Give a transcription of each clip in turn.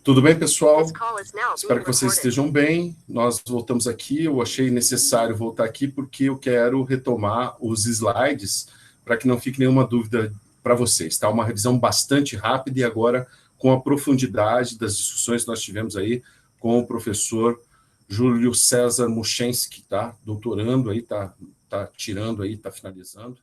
Tudo bem, pessoal? Espero que vocês estejam bem. Nós voltamos aqui. Eu achei necessário voltar aqui porque eu quero retomar os slides para que não fique nenhuma dúvida para vocês. Tá? Uma revisão bastante rápida e agora com a profundidade das discussões que nós tivemos aí com o professor Júlio César Muschensky, tá? Doutorando aí, tá tirando aí, tá finalizando.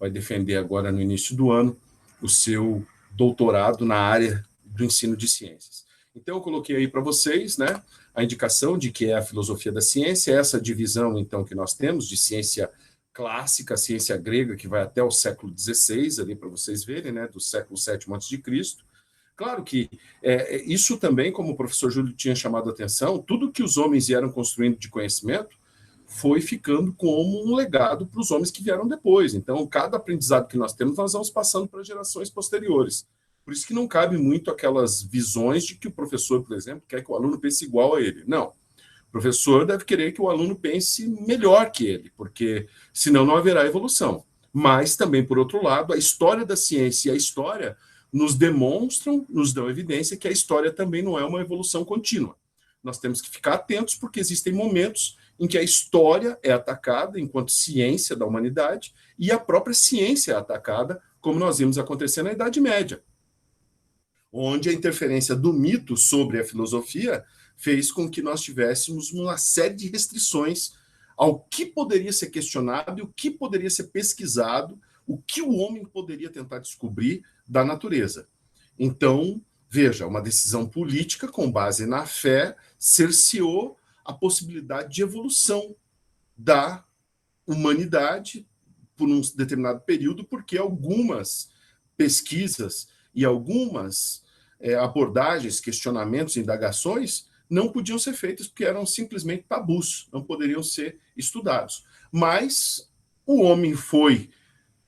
Vai defender agora no início do ano o seu doutorado na área do ensino de ciências. Então, eu coloquei aí para vocês, né, a indicação de que é a filosofia da ciência, essa divisão, então, que nós temos de ciência clássica, ciência grega, que vai até o século XVI, ali para vocês verem, né, do século VII a.C. Claro que isso também, como o professor Júlio tinha chamado a atenção, tudo que os homens vieram construindo de conhecimento foi ficando como um legado para os homens que vieram depois. Então, cada aprendizado que nós temos, nós vamos passando para gerações posteriores. Por isso que não cabe muito aquelas visões de que o professor, por exemplo, quer que o aluno pense igual a ele. Não. O professor deve querer que o aluno pense melhor que ele, porque senão não haverá evolução. Mas também, por outro lado, a história da ciência e a história nos demonstram, nos dão evidência que a história também não é uma evolução contínua. Nós temos que ficar atentos porque existem momentos em que a história é atacada enquanto ciência da humanidade e a própria ciência é atacada, como nós vimos acontecer na Idade Média, onde a interferência do mito sobre a filosofia fez com que nós tivéssemos uma série de restrições ao que poderia ser questionado e o que poderia ser pesquisado, o que o homem poderia tentar descobrir da natureza. Então, veja, uma decisão política com base na fé cerceou a possibilidade de evolução da humanidade por um determinado período, porque algumas pesquisas e algumas abordagens, questionamentos, indagações não podiam ser feitas porque eram simplesmente tabus, não poderiam ser estudados. Mas o homem foi,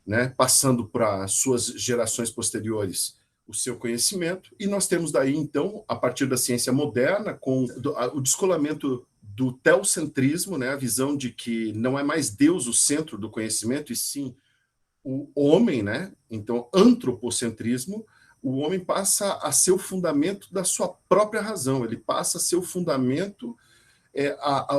né, passando para suas gerações posteriores o seu conhecimento, e nós temos daí, então, a partir da ciência moderna, com o descolamento do teocentrismo, né, a visão de que não é mais Deus o centro do conhecimento, e sim o homem, né? Então, antropocentrismo, o homem passa a ser o fundamento da sua própria razão, ele passa a ser o fundamento,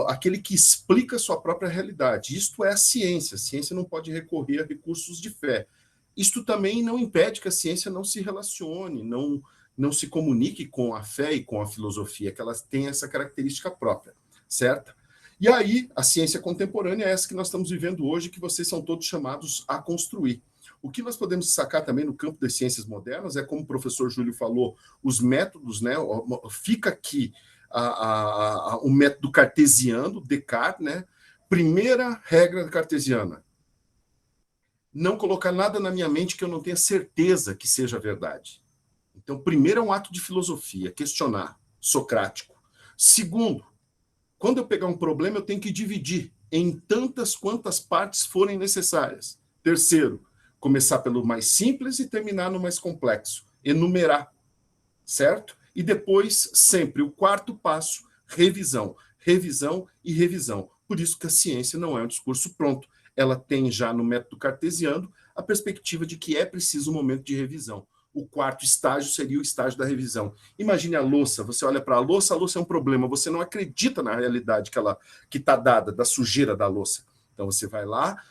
aquele que explica a sua própria realidade. Isto é a ciência não pode recorrer a recursos de fé. Isto também não impede que a ciência não se relacione, não se comunique com a fé e com a filosofia, que elas têm essa característica própria, certo? E aí, a ciência contemporânea é essa que nós estamos vivendo hoje, que vocês são todos chamados a construir. O que nós podemos destacar também no campo das ciências modernas é, como o professor Júlio falou, os métodos, né? Fica aqui o método cartesiano, Descartes, né? Primeira regra cartesiana: não colocar nada na minha mente que eu não tenha certeza que seja verdade. Então, primeiro é um ato de filosofia, questionar, socrático. Segundo, quando eu pegar um problema, eu tenho que dividir em tantas quantas partes forem necessárias. Terceiro, começar pelo mais simples e terminar no mais complexo. Enumerar, certo? E depois, sempre, o quarto passo, revisão. Revisão e revisão. Por isso que a ciência não é um discurso pronto. Ela tem já no método cartesiano a perspectiva de que é preciso um momento de revisão. O quarto estágio seria o estágio da revisão. Imagine a louça, você olha para a louça é um problema, você não acredita na realidade que está dada, da sujeira da louça. Então você vai lá,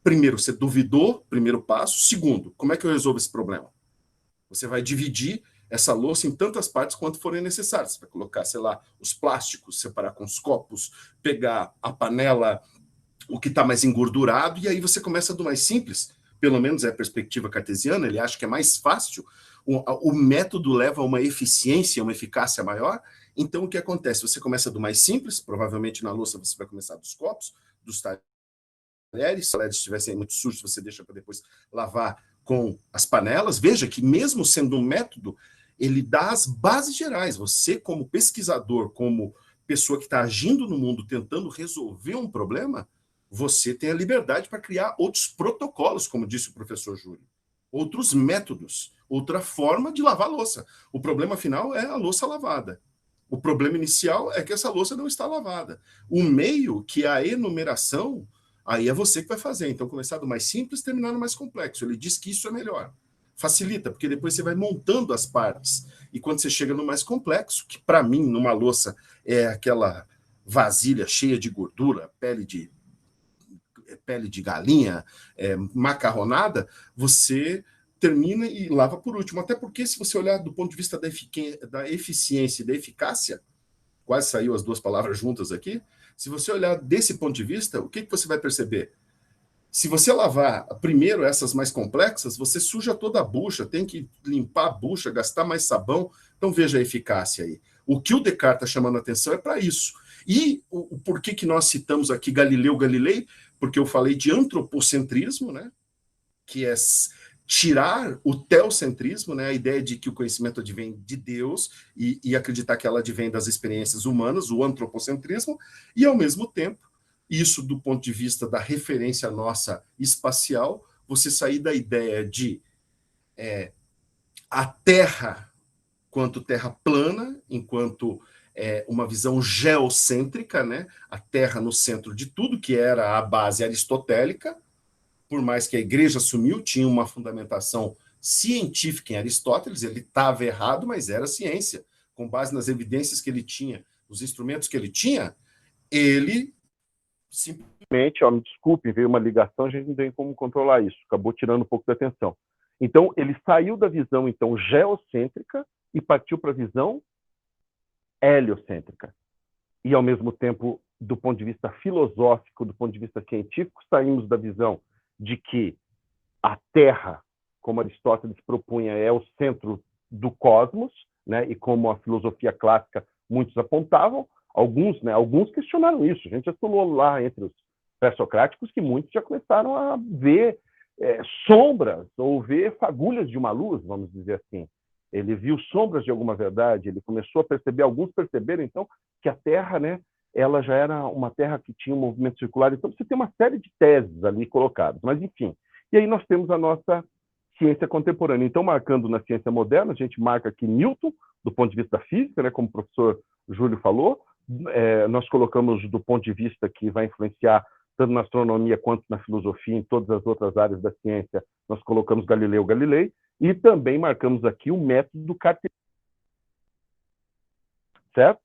primeiro, você duvidou, primeiro passo. Segundo, como é que eu resolvo esse problema? Você vai dividir essa louça em tantas partes quanto forem necessárias. Você vai colocar, sei lá, os plásticos, separar com os copos, pegar a panela, o que está mais engordurado, e aí você começa do mais simples. Pelo menos é a perspectiva cartesiana, ele acha que é mais fácil, o método leva a uma eficiência, uma eficácia maior. Então, o que acontece? Você começa do mais simples, provavelmente na louça você vai começar dos copos, dos talheres, se os talheres estivessem muito sujos, você deixa para depois lavar com as panelas. Veja que mesmo sendo um método, ele dá as bases gerais. Você, como pesquisador, como pessoa que está agindo no mundo, tentando resolver um problema, você tem a liberdade para criar outros protocolos, como disse o professor Júlio, outros métodos, outra forma de lavar a louça. O problema final é a louça lavada. O problema inicial é que essa louça não está lavada. O meio, que é a enumeração, aí é você que vai fazer. Então, começar do mais simples, terminar no mais complexo. Ele diz que isso é melhor. Facilita, porque depois você vai montando as partes. e quando você chega no mais complexo, que para mim, numa louça, é aquela vasilha cheia de gordura, pele de galinha, macarronada, você termina e lava por último. Até porque, se você olhar do ponto de vista da eficiência e da eficácia, quase saiu as duas palavras juntas aqui, se você olhar desse ponto de vista, o que você vai perceber? Se você lavar primeiro essas mais complexas, você suja toda a bucha, tem que limpar a bucha, gastar mais sabão. Então veja a eficácia aí. O que o Descartes está chamando a atenção é para isso. E o porquê que nós citamos aqui Galileu Galilei? Porque eu falei de antropocentrismo, né? Que é tirar o teocentrismo, né? A ideia de que o conhecimento advém de Deus e acreditar que ela advém das experiências humanas, o antropocentrismo, e ao mesmo tempo isso do ponto de vista da referência nossa espacial, você sair da ideia de a Terra quanto terra plana, enquanto uma visão geocêntrica, né? A Terra no centro de tudo, que era a base aristotélica, por mais que a igreja assumiu, tinha uma fundamentação científica em Aristóteles, ele estava errado, mas era ciência. Com base nas evidências que ele tinha, os instrumentos que ele tinha, ele simplesmente, me desculpe, veio uma ligação, a gente não tem como controlar isso, acabou tirando um pouco da atenção. Então, ele saiu da visão, então, geocêntrica e partiu para a visão heliocêntrica. E, ao mesmo tempo, do ponto de vista filosófico, do ponto de vista científico, saímos da visão de que a Terra, como Aristóteles propunha, é o centro do cosmos, né? E como a filosofia clássica muitos apontavam, alguns questionaram isso. A gente já falou lá entre os pré-socráticos que muitos já começaram a ver sombras ou ver fagulhas de uma luz, vamos dizer assim. Ele viu sombras de alguma verdade, ele começou a perceber, alguns perceberam, então, que a Terra, né, ela já era uma Terra que tinha um movimento circular. Então, você tem uma série de teses ali colocadas, mas, enfim. E aí nós temos a nossa ciência contemporânea. Então, marcando na ciência moderna, a gente marca aqui Newton, do ponto de vista da física, né, como o professor Júlio falou. Nós colocamos do ponto de vista que vai influenciar tanto na astronomia quanto na filosofia, em todas as outras áreas da ciência, nós colocamos Galileu Galilei, e também marcamos aqui o método cartesiano. Certo?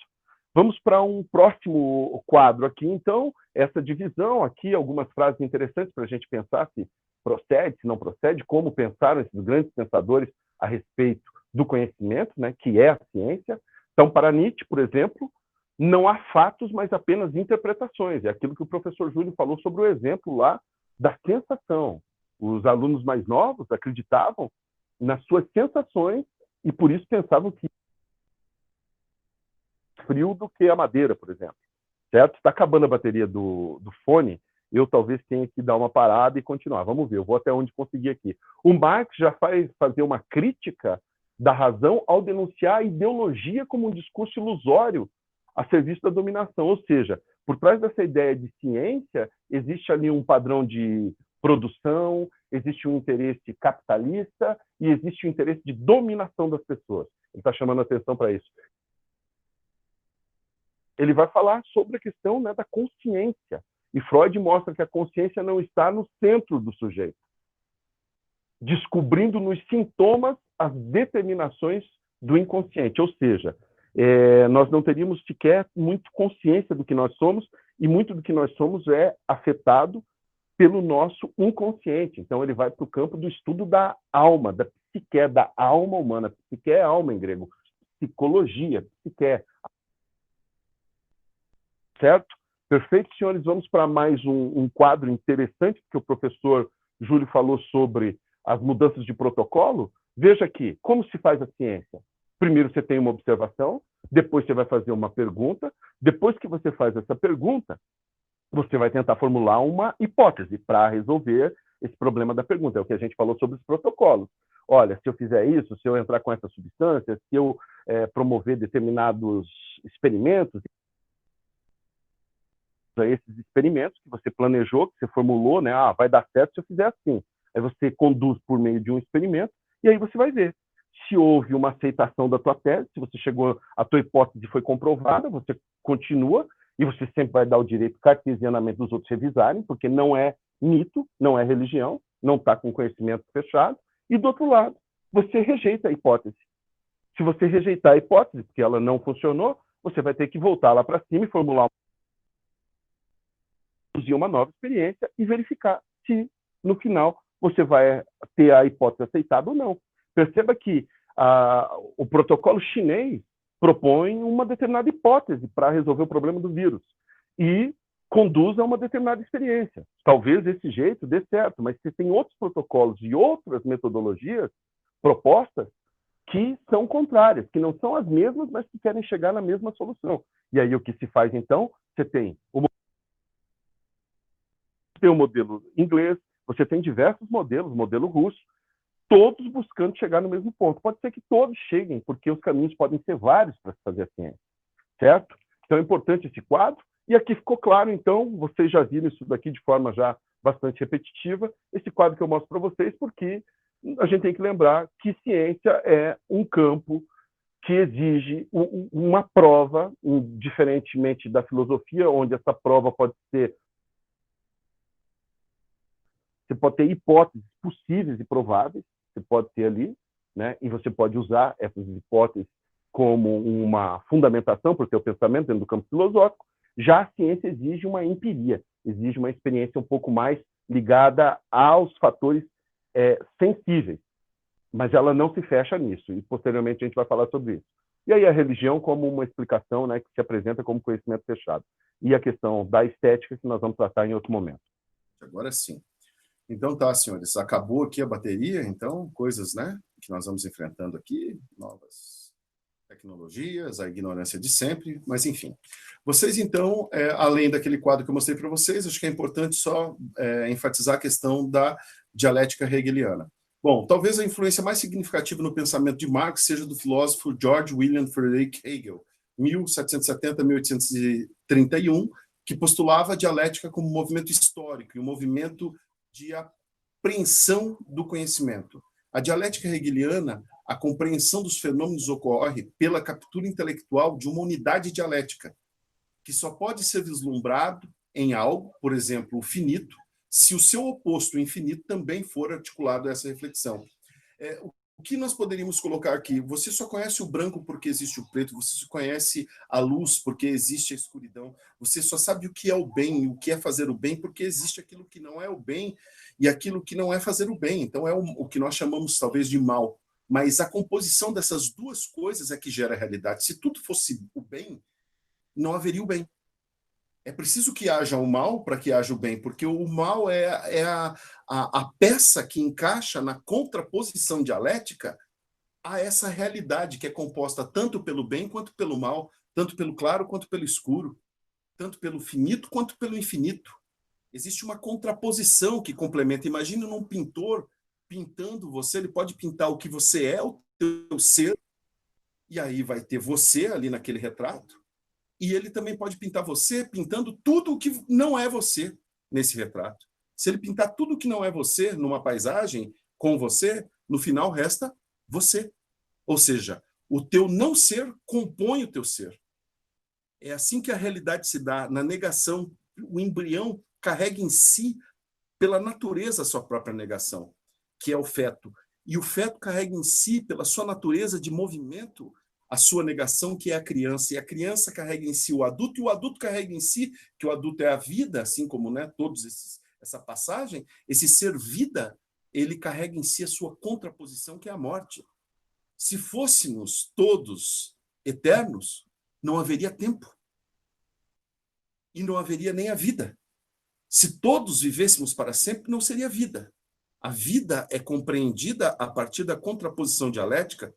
Vamos para um próximo quadro aqui, então, essa divisão aqui, algumas frases interessantes para a gente pensar se procede, se não procede, como pensaram esses grandes pensadores a respeito do conhecimento, né, que é a ciência. Então, para Nietzsche, por exemplo, não há fatos, mas apenas interpretações. É aquilo que o professor Júlio falou sobre o exemplo lá da sensação. Os alunos mais novos acreditavam nas suas sensações e, por isso, pensavam que frio do que a madeira, por exemplo. Certo? Está acabando a bateria do fone, eu talvez tenha que dar uma parada e continuar. Vamos ver, eu vou até onde conseguir aqui. O Marx já faz fazer uma crítica da razão ao denunciar a ideologia como um discurso ilusório a serviço da dominação. Ou seja, por trás dessa ideia de ciência, existe ali um padrão de produção, existe um interesse capitalista e existe um interesse de dominação das pessoas. Ele está chamando a atenção para isso. Ele vai falar sobre a questão, né, da consciência. E Freud mostra que a consciência não está no centro do sujeito, descobrindo nos sintomas as determinações do inconsciente. Ou seja, nós não teríamos sequer muito consciência do que nós somos, e muito do que nós somos é afetado pelo nosso inconsciente. Então, ele vai para o campo do estudo da alma, da psique, da alma humana. Psique é alma em grego. Psicologia, psique. Certo? Perfeito, senhores. Vamos para mais um quadro interessante, que o professor Júlio falou sobre as mudanças de protocolo. Veja aqui, como se faz a ciência. Primeiro você tem uma observação, depois você vai fazer uma pergunta, depois que você faz essa pergunta, você vai tentar formular uma hipótese para resolver esse problema da pergunta. É o que a gente falou sobre os protocolos. Olha, se eu fizer isso, se eu entrar com essa substância, se eu promover determinados experimentos, esses experimentos que você planejou, que você formulou, né? Vai dar certo se eu fizer assim. Aí você conduz por meio de um experimento e aí você vai ver se houve uma aceitação da tua tese, se você chegou, a tua hipótese foi comprovada, você continua e você sempre vai dar o direito cartesianamente dos outros revisarem, porque não é mito, não é religião, não está com conhecimento fechado. E do outro lado, você rejeita a hipótese. Se você rejeitar a hipótese, porque ela não funcionou, você vai ter que voltar lá para cima e formular uma nova experiência e verificar se, no final, você vai ter a hipótese aceitada ou não. Perceba que o protocolo chinês propõe uma determinada hipótese para resolver o problema do vírus e conduz a uma determinada experiência. Talvez desse jeito dê certo, mas você tem outros protocolos e outras metodologias propostas que são contrárias, que não são as mesmas, mas que querem chegar na mesma solução. E aí o que se faz, então? Você tem o modelo inglês, você tem diversos modelos, modelo russo, todos buscando chegar no mesmo ponto. Pode ser que todos cheguem, porque os caminhos podem ser vários para se fazer a ciência, certo? Então é importante esse quadro, e aqui ficou claro, então, vocês já viram isso daqui de forma já bastante repetitiva, esse quadro que eu mostro para vocês, porque a gente tem que lembrar que ciência é um campo que exige uma prova, diferentemente da filosofia, onde essa prova pode ser... Você pode ter hipóteses possíveis e prováveis, você pode ter ali, né? E você pode usar essas hipóteses como uma fundamentação para o seu pensamento dentro do campo filosófico. Já a ciência exige uma empiria, exige uma experiência um pouco mais ligada aos fatores sensíveis, mas ela não se fecha nisso, e posteriormente a gente vai falar sobre isso. E aí a religião como uma explicação, né, que se apresenta como conhecimento fechado. E a questão da estética, que nós vamos tratar em outro momento. Agora sim. Então tá, senhores, acabou aqui a bateria, então, coisas, né, que nós vamos enfrentando aqui, novas tecnologias, a ignorância de sempre, mas enfim. Vocês, então, além daquele quadro que eu mostrei para vocês, acho que é importante só enfatizar a questão da dialética hegeliana. Bom, talvez a influência mais significativa no pensamento de Marx seja do filósofo George William Friedrich Hegel, 1770-1831, que postulava a dialética como um movimento histórico e um movimento de apreensão do conhecimento. A dialética hegeliana, a compreensão dos fenômenos ocorre pela captura intelectual de uma unidade dialética, que só pode ser vislumbrado em algo, por exemplo, o finito, se o seu oposto, o infinito, também for articulado a essa reflexão. O que nós poderíamos colocar aqui? Você só conhece o branco porque existe o preto, você só conhece a luz porque existe a escuridão, você só sabe o que é o bem e o que é fazer o bem porque existe aquilo que não é o bem e aquilo que não é fazer o bem. Então é o que nós chamamos talvez de mal. Mas a composição dessas duas coisas é que gera a realidade. Se tudo fosse o bem, não haveria o bem. É preciso que haja o mal para que haja o bem, porque o mal é a peça que encaixa na contraposição dialética a essa realidade que é composta tanto pelo bem quanto pelo mal, tanto pelo claro quanto pelo escuro, tanto pelo finito quanto pelo infinito. Existe uma contraposição que complementa. Imagina um pintor pintando você, ele pode pintar o que você é, o teu ser, e aí vai ter você ali naquele retrato, e ele também pode pintar você pintando tudo o que não é você nesse retrato. Se ele pintar tudo o que não é você numa paisagem com você, no final resta você. Ou seja, o teu não ser compõe o teu ser. É assim que a realidade se dá. Na negação, o embrião carrega em si, pela natureza, a sua própria negação, que é o feto. E o feto carrega em si, pela sua natureza de movimento, a sua negação, que é a criança. E a criança carrega em si o adulto, e o adulto carrega em si, que o adulto é a vida, assim como, né, essa passagem, esse ser vida, ele carrega em si a sua contraposição, que é a morte. Se fôssemos todos eternos, não haveria tempo. E não haveria nem a vida. Se todos vivêssemos para sempre, não seria vida. A vida é compreendida a partir da contraposição dialética,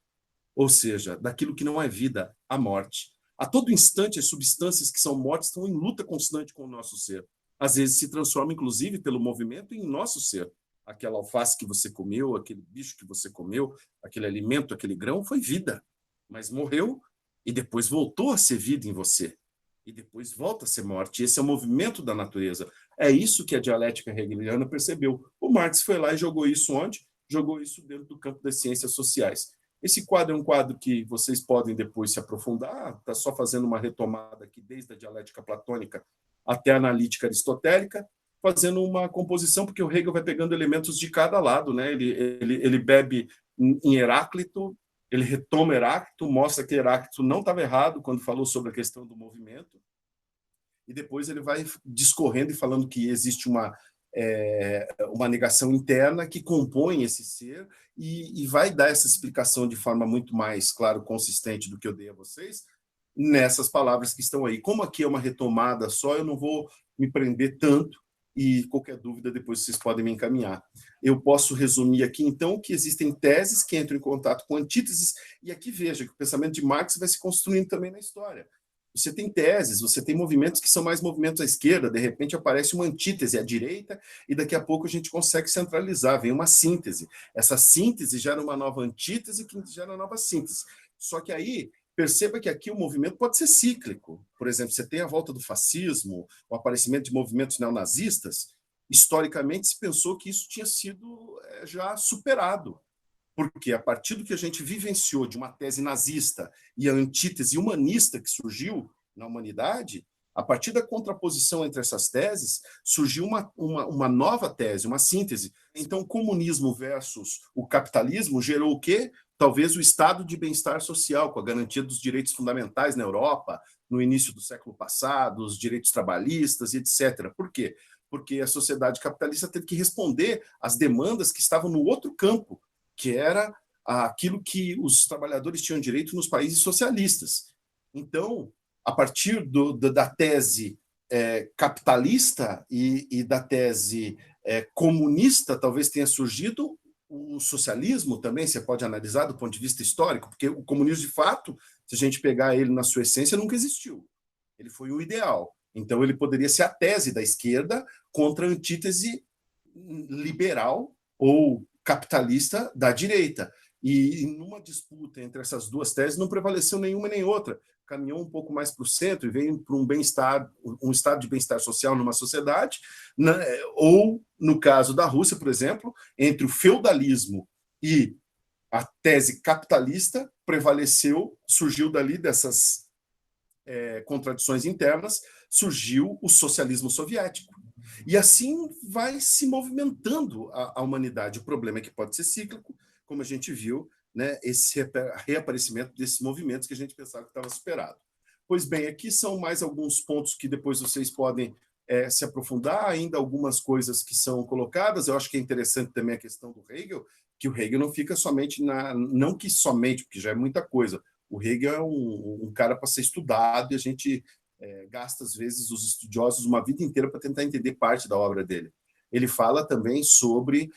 ou seja, daquilo que não é vida, a morte. A todo instante, as substâncias que são mortas estão em luta constante com o nosso ser. Às vezes se transforma, inclusive, pelo movimento em nosso ser. Aquela alface que você comeu, aquele bicho que você comeu, aquele alimento, aquele grão, foi vida. Mas morreu e depois voltou a ser vida em você. E depois volta a ser morte. Esse é o movimento da natureza. É isso que a dialética hegeliana percebeu. O Marx foi lá e jogou isso onde? Jogou isso dentro do campo das ciências sociais. Esse quadro é um quadro que vocês podem depois se aprofundar, está só fazendo uma retomada aqui desde a dialética platônica até a analítica aristotélica, fazendo uma composição, porque o Hegel vai pegando elementos de cada lado, né? Ele bebe em Heráclito, ele retoma Heráclito, mostra que Heráclito não estava errado quando falou sobre a questão do movimento, e depois ele vai discorrendo e falando que existe uma negação interna que compõe esse ser, e vai dar essa explicação de forma muito mais, claro, consistente do que eu dei a vocês, nessas palavras que estão aí. Como aqui é uma retomada só, eu não vou me prender tanto, e qualquer dúvida depois vocês podem me encaminhar. Eu posso resumir aqui, então, que existem teses que entram em contato com antíteses, e aqui veja que o pensamento de Marx vai se construindo também na história. Você tem teses, você tem movimentos que são mais movimentos à esquerda, de repente aparece uma antítese à direita, e daqui a pouco a gente consegue centralizar, vem uma síntese. Essa síntese gera uma nova antítese, que gera uma nova síntese. Só que aí, perceba que aqui o movimento pode ser cíclico. Por exemplo, você tem a volta do fascismo, o aparecimento de movimentos neonazistas. Historicamente, se pensou que isso tinha sido já superado. Porque a partir do que a gente vivenciou de uma tese nazista e a antítese humanista que surgiu na humanidade, a partir da contraposição entre essas teses, surgiu uma nova tese, uma síntese. Então, o comunismo versus o capitalismo gerou o quê? Talvez o estado de bem-estar social, com a garantia dos direitos fundamentais na Europa, no início do século passado, os direitos trabalhistas, etc. Por quê? Porque a sociedade capitalista teve que responder às demandas que estavam no outro campo, que era aquilo que os trabalhadores tinham direito nos países socialistas. Então, a partir da tese capitalista e da tese comunista, talvez tenha surgido o socialismo também, você pode analisar do ponto de vista histórico, porque o comunismo, de fato, se a gente pegar ele na sua essência, nunca existiu. Ele foi o ideal. Então, ele poderia ser a tese da esquerda contra a antítese liberal ou capitalista da direita. E numa disputa entre essas duas teses, não prevaleceu nenhuma nem outra. Caminhou um pouco mais para o centro e veio para um bem-estar, um estado de bem-estar social numa sociedade, né? Ou, no caso da Rússia, por exemplo, entre o feudalismo e a tese capitalista, prevaleceu, surgiu dali dessas contradições internas, surgiu o socialismo soviético. E assim vai se movimentando a humanidade. O problema é que pode ser cíclico, como a gente viu, né, esse reaparecimento desses movimentos que a gente pensava que estava superado. Pois bem, aqui são mais alguns pontos que depois vocês podem se aprofundar, ainda algumas coisas que são colocadas. Eu acho que é interessante também a questão do Hegel, que o Hegel não fica somente não que somente, porque já é muita coisa. O Hegel é um cara para ser estudado, e a gente gasta, às vezes, os estudiosos uma vida inteira para tentar entender parte da obra dele. Ele fala também sobre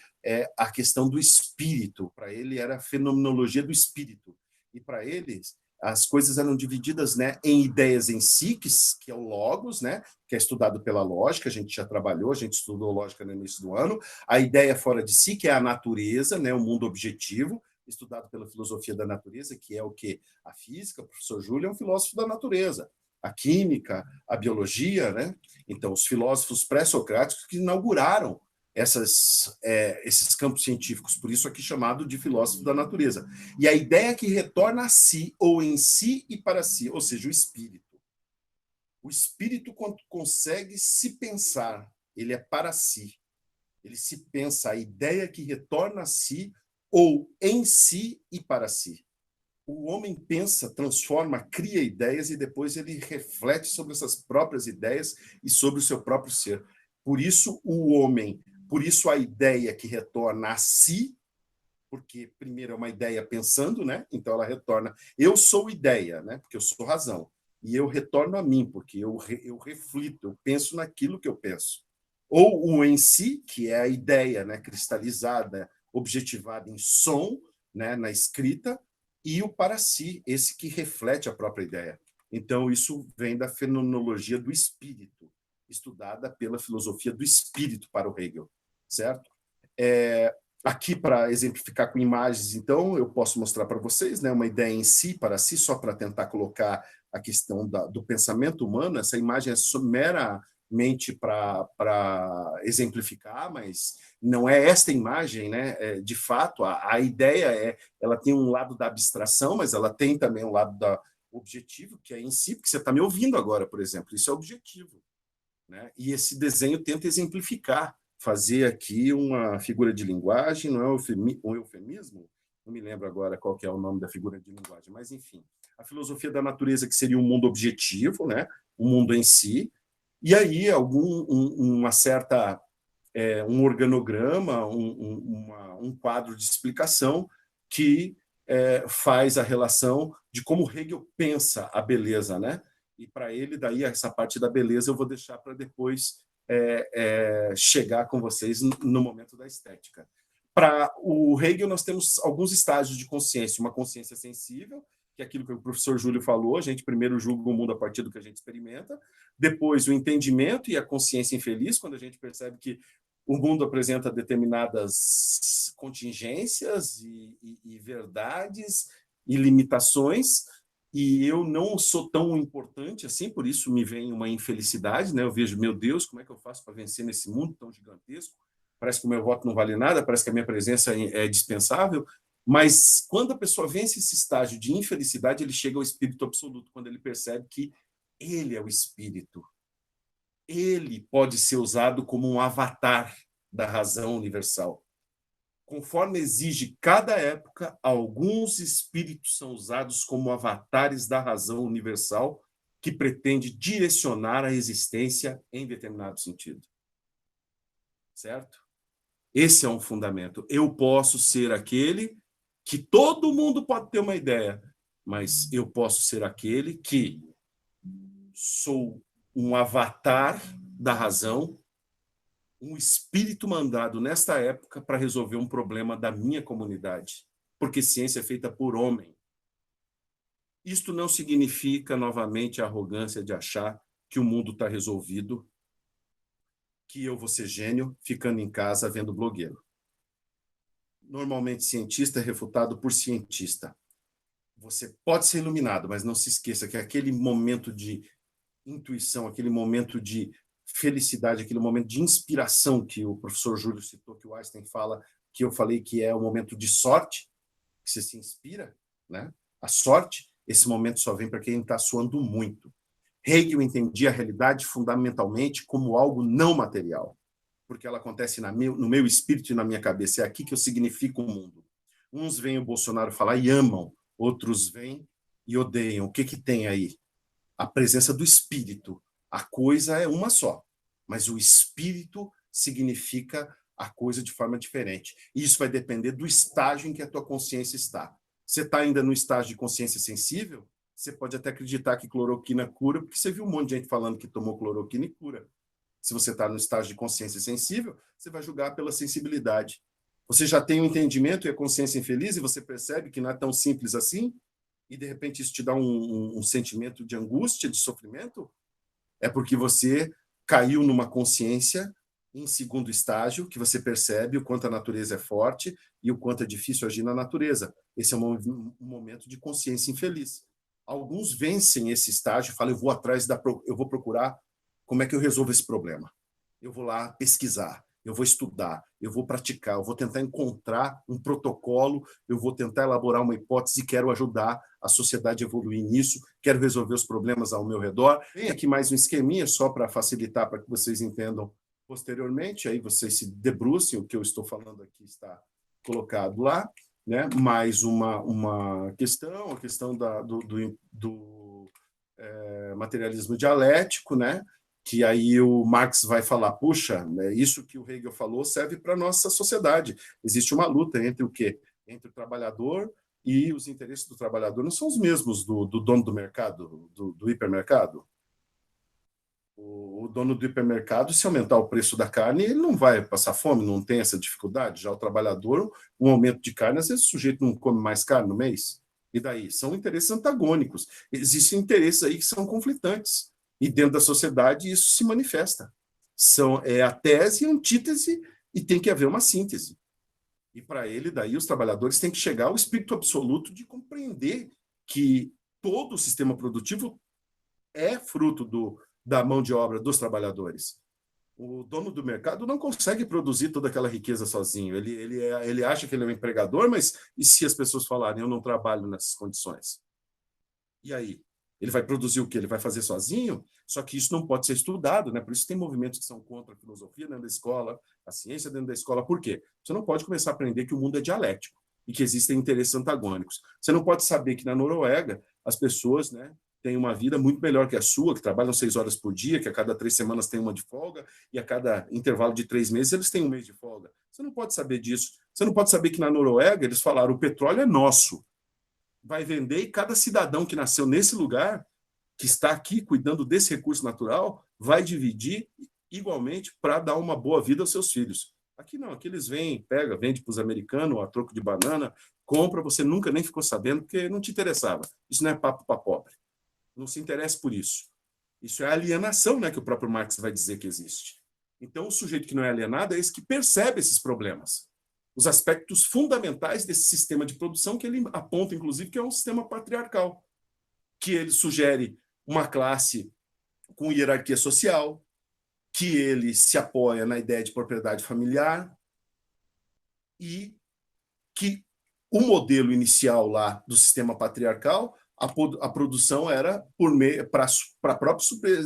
a questão do espírito. Para ele, era a fenomenologia do espírito. E para ele, as coisas eram divididas, né, em ideias em si, que é o logos, né, que é estudado pela lógica, a gente já trabalhou, a gente estudou lógica no início do ano. A ideia fora de si, que é a natureza, né, o mundo objetivo, estudado pela filosofia da natureza, que é o que a física, o professor Júlio é um filósofo da natureza. A química, a biologia, né? Então, os filósofos pré-socráticos que inauguraram esses campos científicos, por isso aqui chamado de filósofo da natureza. E a ideia que retorna a si, ou em si e para si, ou seja, o espírito. O espírito, quando consegue se pensar, ele é para si. Ele se pensa, a ideia que retorna a si, ou em si e para si. O homem pensa, transforma, cria ideias e depois ele reflete sobre essas próprias ideias e sobre o seu próprio ser. Por isso o homem, por isso a ideia que retorna a si, porque primeiro é uma ideia pensando, né? Então ela retorna, eu sou ideia, né? Porque eu sou razão. E eu retorno a mim, porque eu reflito, eu penso naquilo que eu penso. Ou o em si, que é a ideia, né? Cristalizada, objetivada em som, né? Na escrita, e o para si, esse que reflete a própria ideia. Então, isso vem da fenomenologia do espírito, estudada pela filosofia do espírito para o Hegel, certo? Aqui, para exemplificar com imagens, então, eu posso mostrar para vocês, né, uma ideia em si, para si, só para tentar colocar a questão do pensamento humano. Essa imagem é meramente para exemplificar, mas não é esta imagem, né? De fato, a ideia ela tem um lado da abstração, mas ela tem também um lado da objetivo, que é em si, porque você está me ouvindo agora, por exemplo, isso é objetivo, né? E esse desenho tenta exemplificar, fazer aqui uma figura de linguagem, não é um eufemismo, não me lembro agora qual que é o nome da figura de linguagem, mas enfim, a filosofia da natureza, que seria um mundo objetivo, né? O mundo em si, e aí uma certa um organograma, um quadro de explicação que faz a relação de como Hegel pensa a beleza, né? E para ele, daí, essa parte da beleza eu vou deixar para depois chegar com vocês no momento da estética. Para o Hegel, nós temos alguns estágios de consciência. Uma consciência sensível, que é aquilo que o professor Júlio falou, a gente primeiro julga o mundo a partir do que a gente experimenta, depois o entendimento e a consciência infeliz, quando a gente percebe que o mundo apresenta determinadas contingências e verdades e limitações, e eu não sou tão importante assim, por isso me vem uma infelicidade, né? Eu vejo, meu Deus, como é que eu faço para vencer nesse mundo tão gigantesco? Parece que o meu voto não vale nada, parece que a minha presença é dispensável, mas quando a pessoa vence esse estágio de infelicidade, ele chega ao espírito absoluto, quando ele percebe que ele é o espírito. Ele pode ser usado como um avatar da razão universal. Conforme exige cada época, alguns espíritos são usados como avatares da razão universal que pretende direcionar a existência em determinado sentido. Certo? Esse é um fundamento. Eu posso ser aquele que todo mundo pode ter uma ideia, mas eu posso ser aquele que sou um avatar da razão, um espírito mandado nesta época para resolver um problema da minha comunidade, porque ciência é feita por homem. Isto não significa, novamente, a arrogância de achar que o mundo está resolvido, que eu vou ser gênio ficando em casa vendo blogueiro. Normalmente, cientista é refutado por cientista. Você pode ser iluminado, mas não se esqueça que aquele momento de intuição, aquele momento de felicidade, aquele momento de inspiração que o professor Júlio citou, que o Einstein fala, que eu falei que é o momento de sorte, que você se inspira, né? A sorte, esse momento só vem para quem está suando muito. Hegel entendia a realidade fundamentalmente como algo não material, porque ela acontece no meu espírito e na minha cabeça. É aqui que eu significo o mundo. Uns veem o Bolsonaro falar e amam, outros vêm e odeiam. O que tem aí? A presença do espírito. A coisa é uma só, mas o espírito significa a coisa de forma diferente. E isso vai depender do estágio em que a tua consciência está. Você está ainda no estágio de consciência sensível? Você pode até acreditar que cloroquina cura, porque você viu um monte de gente falando que tomou cloroquina e cura. Se você está no estágio de consciência sensível, você vai julgar pela sensibilidade. Você já tem o entendimento e a consciência infeliz e você percebe que não é tão simples assim? E, de repente, isso te dá um sentimento de angústia, de sofrimento? É porque você caiu numa consciência em segundo estágio, que você percebe o quanto a natureza é forte e o quanto é difícil agir na natureza. Esse é um momento de consciência infeliz. Alguns vencem esse estágio e falam, eu vou procurar como é que eu resolvo esse problema. Eu vou lá pesquisar, eu vou estudar, eu vou praticar, eu vou tentar encontrar um protocolo, eu vou tentar elaborar uma hipótese e quero ajudar a sociedade a evoluir nisso, quero resolver os problemas ao meu redor. Tem aqui mais um esqueminha só para facilitar, para que vocês entendam posteriormente, aí vocês se debrucem, o que eu estou falando aqui está colocado lá, né? Mais uma questão, a questão do materialismo dialético, né? Que aí o Marx vai falar, puxa, né, isso que o Hegel falou serve para a nossa sociedade. Existe uma luta entre o quê? Entre o trabalhador e os interesses do trabalhador não são os mesmos do dono do mercado, do hipermercado. O dono do hipermercado, se aumentar o preço da carne, ele não vai passar fome, não tem essa dificuldade. Já o trabalhador, um aumento de carne, às vezes o sujeito não come mais carne no mês. E daí? São interesses antagônicos. Existem interesses aí que são conflitantes. E dentro da sociedade isso se manifesta. É a tese e a antítese e tem que haver uma síntese. E para ele, daí, os trabalhadores têm que chegar ao espírito absoluto de compreender que todo o sistema produtivo é fruto da mão de obra dos trabalhadores. O dono do mercado não consegue produzir toda aquela riqueza sozinho. Ele acha que ele é um empregador, mas e se as pessoas falarem, eu não trabalho nessas condições? E aí? Ele vai produzir o quê? Ele vai fazer sozinho? Só que isso não pode ser estudado, né? Por isso tem movimentos que são contra a filosofia dentro da escola, a ciência dentro da escola. Por quê? Você não pode começar a aprender que o mundo é dialético. e que existem interesses antagônicos. Você não pode saber que na Noruega as pessoas, né, têm uma vida muito melhor que a sua, que trabalham 6 horas por dia, que a cada 3 semanas tem uma de folga, e a cada intervalo de 3 meses eles têm um mês de folga. Você não pode saber disso. Você não pode saber que na Noruega eles falaram: o petróleo é nosso, vai vender, e cada cidadão que nasceu nesse lugar, que está aqui cuidando desse recurso natural, vai dividir igualmente para dar uma boa vida aos seus filhos. Aqui não, aqui eles vêm, pega, vende para os americanos a troco de banana, compra, você nunca nem ficou sabendo porque não te interessava. Isso não é papo para pobre. Não se interessa por isso. Isso é alienação, né, que o próprio Marx vai dizer que existe. Então, o sujeito que não é alienado é esse que percebe esses problemas, os aspectos fundamentais desse sistema de produção que ele aponta, inclusive, que é um sistema patriarcal, que ele sugere uma classe com hierarquia social, que ele se apoia na ideia de propriedade familiar e que o modelo inicial lá do sistema patriarcal, a produção era para a própria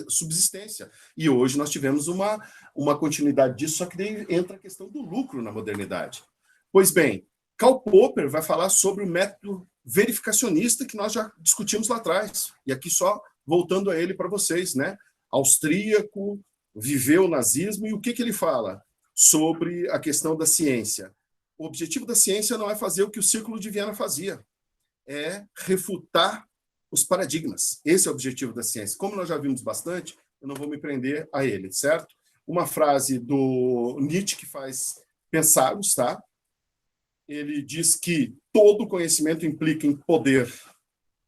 subsistência. E hoje nós tivemos uma continuidade disso, só que daí entra a questão do lucro na modernidade. Pois bem, Karl Popper vai falar sobre o método verificacionista que nós já discutimos lá atrás. E aqui só voltando a ele para vocês, né? Austríaco, viveu o nazismo, e o que ele fala sobre a questão da ciência? O objetivo da ciência não é fazer o que o Círculo de Viena fazia, é refutar os paradigmas. Esse é o objetivo da ciência. Como nós já vimos bastante, eu não vou me prender a ele, certo? Uma frase do Nietzsche que faz pensarmos, tá? Ele diz que todo conhecimento implica em poder.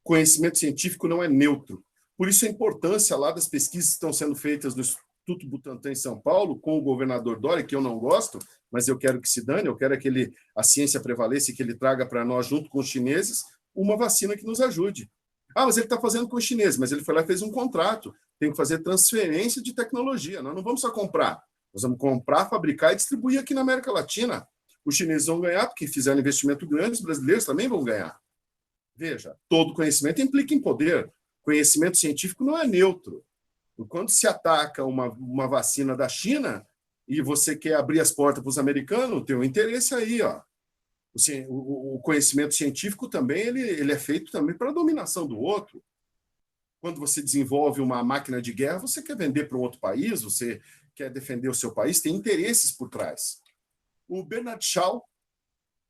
Conhecimento científico não é neutro. Por isso a importância lá das pesquisas que estão sendo feitas no Instituto Butantan em São Paulo, com o governador Dória, que eu não gosto, mas eu quero que se dane, eu quero que a ciência prevaleça e que ele traga para nós, junto com os chineses, uma vacina que nos ajude. Ah, mas ele está fazendo com os chineses, mas ele foi lá e fez um contrato. Tem que fazer transferência de tecnologia. Nós não vamos só comprar, nós vamos comprar, fabricar e distribuir aqui na América Latina. Os chineses vão ganhar, porque fizeram investimento grande, os brasileiros também vão ganhar. Veja, todo conhecimento implica em poder. Conhecimento científico não é neutro. Quando se ataca uma vacina da China e você quer abrir as portas para os americanos, tem um interesse aí, ó. O conhecimento científico também ele é feito também para a dominação do outro. Quando você desenvolve uma máquina de guerra, você quer vender para um outro país, você quer defender o seu país, tem interesses por trás. O Bernard Shaw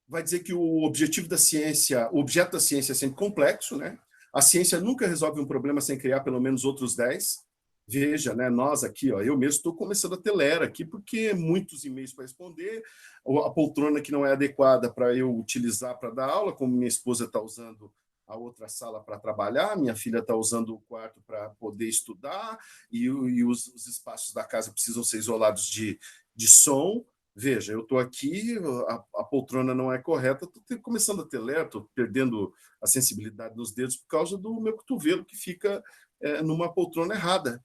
vai dizer que o objetivo da ciência, o objeto da ciência é sempre complexo, né? A ciência nunca resolve um problema sem criar pelo menos outros 10. Veja, né, nós aqui, ó, eu mesmo estou começando a ter lera aqui, porque muitos e-mails para responder, a poltrona que não é adequada para eu utilizar para dar aula, como minha esposa está usando a outra sala para trabalhar, minha filha está usando o quarto para poder estudar, e os espaços da casa precisam ser isolados de som. Veja, eu estou aqui, a poltrona não é correta, estou começando a ter lera, estou perdendo a sensibilidade nos dedos por causa do meu cotovelo, que fica numa poltrona errada.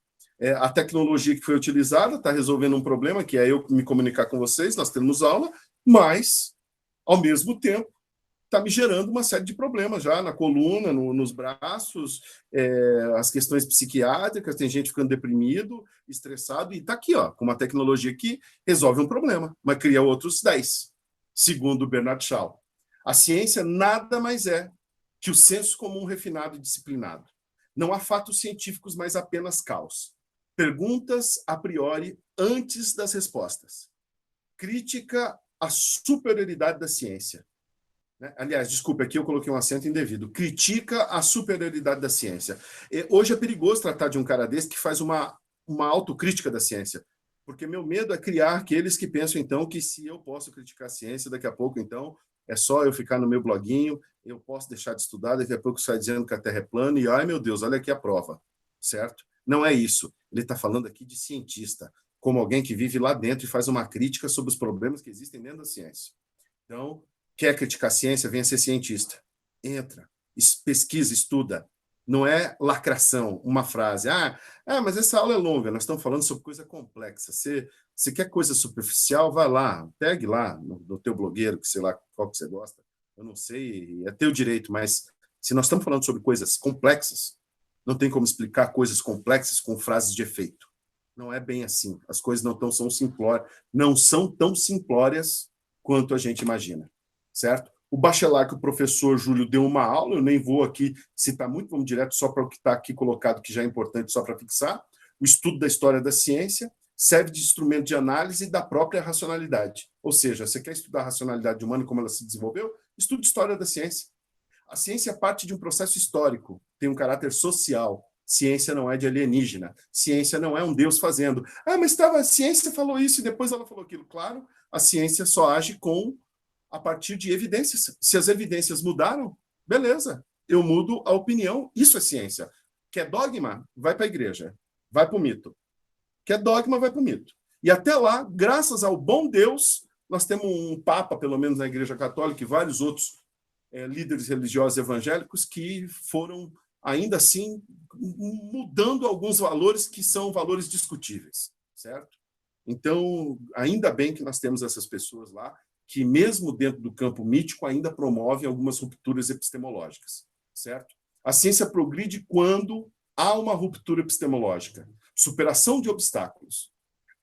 A tecnologia que foi utilizada está resolvendo um problema, que é eu me comunicar com vocês, nós temos aula, mas, ao mesmo tempo, está me gerando uma série de problemas já na coluna, nos braços, as questões psiquiátricas, tem gente ficando deprimido, estressado, e está aqui, ó, com uma tecnologia que resolve um problema, mas cria outros 10, segundo Bernard Shaw. A ciência nada mais é que o senso comum refinado e disciplinado. Não há fatos científicos, mas apenas caos. Perguntas a priori antes das respostas. Crítica à superioridade da ciência. Aliás, desculpe, aqui eu coloquei um acento indevido. Critica a superioridade da ciência. Hoje é perigoso tratar de um cara desse que faz uma autocrítica da ciência, porque meu medo é criar aqueles que pensam, então, que se eu posso criticar a ciência, daqui a pouco, então, é só eu ficar no meu bloguinho, eu posso deixar de estudar, daqui a pouco sai dizendo que a Terra é plana, e, ai, meu Deus, olha aqui a prova, certo? Não é isso. Ele está falando aqui de cientista, como alguém que vive lá dentro e faz uma crítica sobre os problemas que existem dentro da ciência. Então, quer criticar a ciência, venha ser cientista. Entra, pesquisa, estuda. Não é lacração, uma frase. Mas essa aula é longa, nós estamos falando sobre coisa complexa. Você quer coisa superficial, vai lá, pegue lá no teu blogueiro, que sei lá qual que você gosta. Eu não sei, é teu direito, mas se nós estamos falando sobre coisas complexas, não tem como explicar coisas complexas com frases de efeito. Não é bem assim. As coisas não são tão simplórias quanto a gente imagina. Certo? o bacharel que o professor Júlio deu uma aula, eu nem vou aqui citar muito, vamos direto só para o que está aqui colocado, que já é importante só para fixar. O estudo da história da ciência serve de instrumento de análise da própria racionalidade. Ou seja, você quer estudar a racionalidade humana e como ela se desenvolveu? Estude história da ciência. A ciência parte de um processo histórico, tem um caráter social. Ciência não é de alienígena. Ciência não é um Deus fazendo. Ah, mas a ciência falou isso e depois ela falou aquilo. Claro, a ciência só age a partir de evidências. Se as evidências mudaram, beleza, eu mudo a opinião. Isso é ciência. Quer dogma? Vai para a igreja. Vai para o mito. Quer dogma? Vai para o mito. E até lá, graças ao bom Deus, nós temos um papa, pelo menos na Igreja Católica, e vários outros líderes religiosos evangélicos que foram, ainda assim, mudando alguns valores que são valores discutíveis, certo? Então, ainda bem que nós temos essas pessoas lá, que mesmo dentro do campo mítico ainda promovem algumas rupturas epistemológicas, certo? A ciência progride quando há uma ruptura epistemológica, superação de obstáculos.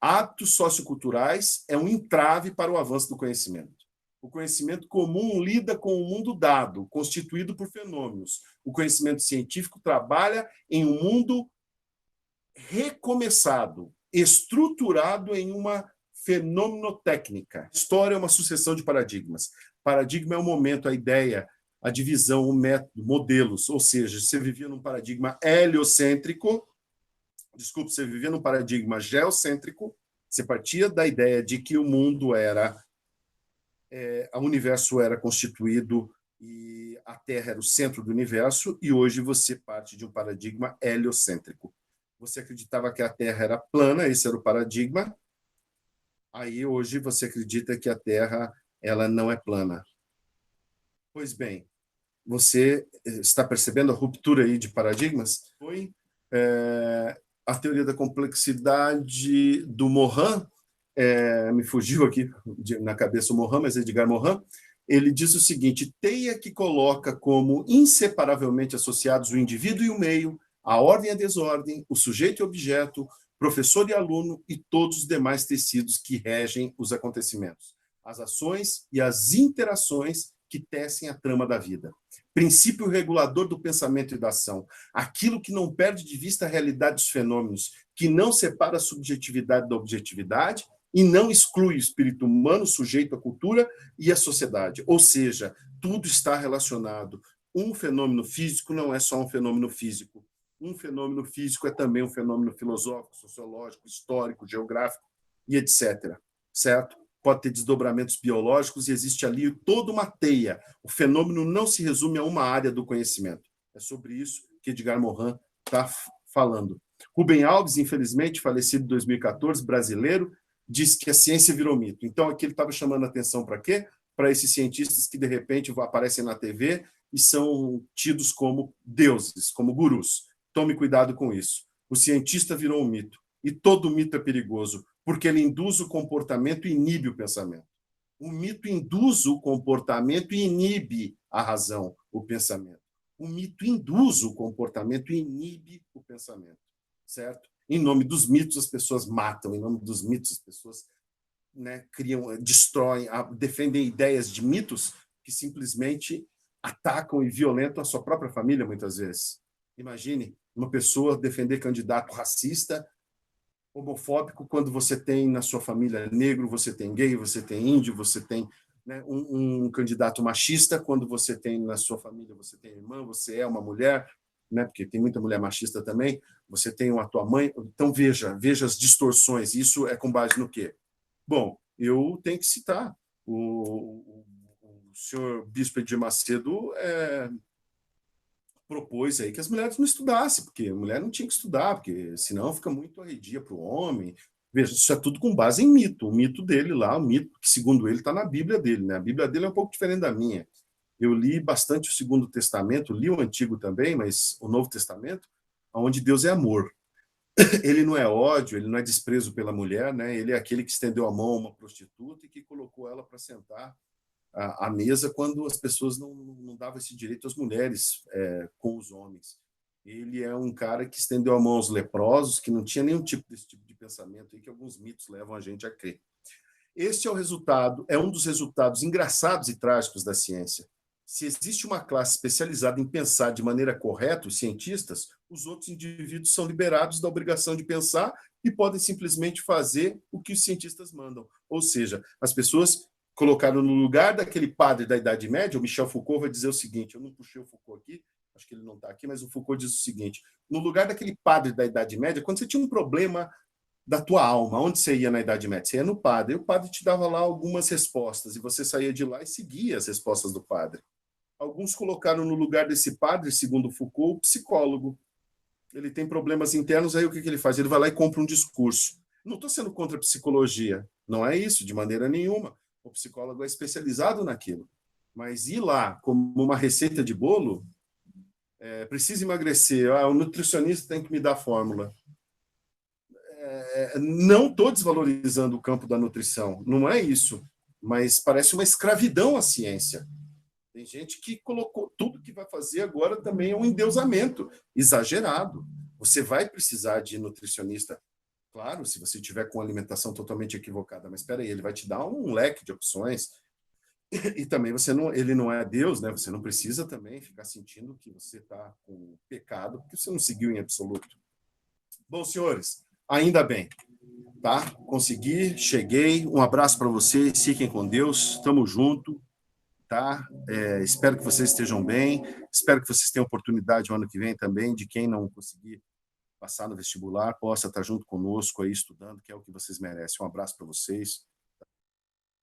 Hábitos socioculturais é um entrave para o avanço do conhecimento. O conhecimento comum lida com o mundo dado, constituído por fenômenos. O conhecimento científico trabalha em um mundo recomeçado, estruturado em uma fenomenotécnica. História é uma sucessão de paradigmas. Paradigma é o momento, a ideia, a divisão, o método, modelos. Ou seja, você vivia num paradigma heliocêntrico, você vivia num paradigma geocêntrico, você partia da ideia de que o mundo o universo era constituído e a Terra era o centro do universo, e hoje você parte de um paradigma heliocêntrico. Você acreditava que a Terra era plana, esse era o paradigma. Aí hoje você acredita que a Terra ela não é plana. Pois bem, você está percebendo a ruptura aí de paradigmas? Foi a teoria da complexidade do Morin, me fugiu aqui na cabeça o Morin, mas Edgar Morin, ele diz o seguinte: teia que coloca como inseparavelmente associados o indivíduo e o meio, a ordem e a desordem, o sujeito e objeto, professor e aluno e todos os demais tecidos que regem os acontecimentos, as ações e as interações que tecem a trama da vida. Princípio regulador do pensamento e da ação, aquilo que não perde de vista a realidade dos fenômenos, que não separa a subjetividade da objetividade e não exclui o espírito humano, sujeito à cultura e à sociedade. Ou seja, tudo está relacionado. Um fenômeno físico não é só um fenômeno físico. Um fenômeno físico é também um fenômeno filosófico, sociológico, histórico, geográfico e etc. Certo? Pode ter desdobramentos biológicos e existe ali toda uma teia. O fenômeno não se resume a uma área do conhecimento. É sobre isso que Edgar Morin está falando. Rubem Alves, infelizmente, falecido em 2014, brasileiro, disse que a ciência virou mito. Então, aqui ele estava chamando a atenção para quê? Para esses cientistas que, de repente, aparecem na TV e são tidos como deuses, como gurus. Tome cuidado com isso. O cientista virou um mito. E todo mito é perigoso, porque ele induz o comportamento e inibe o pensamento. O mito induz o comportamento e inibe a razão, o pensamento. O mito induz o comportamento e inibe o pensamento. Certo? Em nome dos mitos, as pessoas matam. Em nome dos mitos, as pessoas criam, destroem, defendem ideias de mitos que simplesmente atacam e violentam a sua própria família, muitas vezes. Imagine uma pessoa defender candidato racista, homofóbico, quando você tem na sua família negro, você tem gay, você tem índio, você tem um candidato machista, quando você tem na sua família, você tem irmã, você é uma mulher, porque tem muita mulher machista também, você tem a tua mãe. Então, veja as distorções. Isso é com base no quê? Bom, eu tenho que citar o senhor Bispo de Macedo propôs aí que as mulheres não estudassem, porque a mulher não tinha que estudar, porque senão fica muito arredia para o homem. Veja, isso é tudo com base em mito. O mito dele lá, o mito que, segundo ele, está na Bíblia dele. Né? A Bíblia dele é um pouco diferente da minha. Eu li bastante o Segundo Testamento, li o Antigo também, mas o Novo Testamento, onde Deus é amor. Ele não é ódio, ele não é desprezo pela mulher, né? Ele é aquele que estendeu a mão a uma prostituta e que colocou ela para sentar à mesa quando as pessoas não davam esse direito às mulheres com os homens. Ele é um cara que estendeu a mão aos leprosos, que não tinha nenhum desse tipo de pensamento aí que alguns mitos levam a gente a crer. Este é o resultado, é um dos resultados engraçados e trágicos da ciência. Se existe uma classe especializada em pensar de maneira correta, os cientistas, os outros indivíduos são liberados da obrigação de pensar e podem simplesmente fazer o que os cientistas mandam. Ou seja, as pessoas colocaram no lugar daquele padre da Idade Média, o Michel Foucault vai dizer o seguinte, eu não puxei o Foucault aqui, acho que ele não está aqui, mas o Foucault diz o seguinte, no lugar daquele padre da Idade Média, quando você tinha um problema da tua alma, onde você ia na Idade Média? Você ia no padre, e o padre te dava lá algumas respostas, e você saía de lá e seguia as respostas do padre. Alguns colocaram no lugar desse padre, segundo Foucault, o psicólogo. Ele tem problemas internos, aí o que ele faz? Ele vai lá e compra um discurso. Não estou sendo contra a psicologia, não é isso, de maneira nenhuma. O psicólogo é especializado naquilo. Mas ir lá como uma receita de bolo, precisa emagrecer, o nutricionista tem que me dar fórmula. Não estou desvalorizando o campo da nutrição, não é isso, mas parece uma escravidão à ciência. Tem gente que colocou tudo que vai fazer agora também é um endeusamento exagerado. Você vai precisar de nutricionista, claro, se você tiver com alimentação totalmente equivocada, mas espera aí, ele vai te dar um leque de opções. E também ele não é Deus, né? Você não precisa também ficar sentindo que você está com pecado, porque você não seguiu em absoluto. Bom, senhores, ainda bem, tá? Consegui, cheguei. Um abraço para vocês, fiquem com Deus, tamo junto, tá? Espero que vocês estejam bem, espero que vocês tenham oportunidade no ano que vem também, de quem não conseguir passar no vestibular, possa estar junto conosco aí estudando, que é o que vocês merecem. Um abraço para vocês.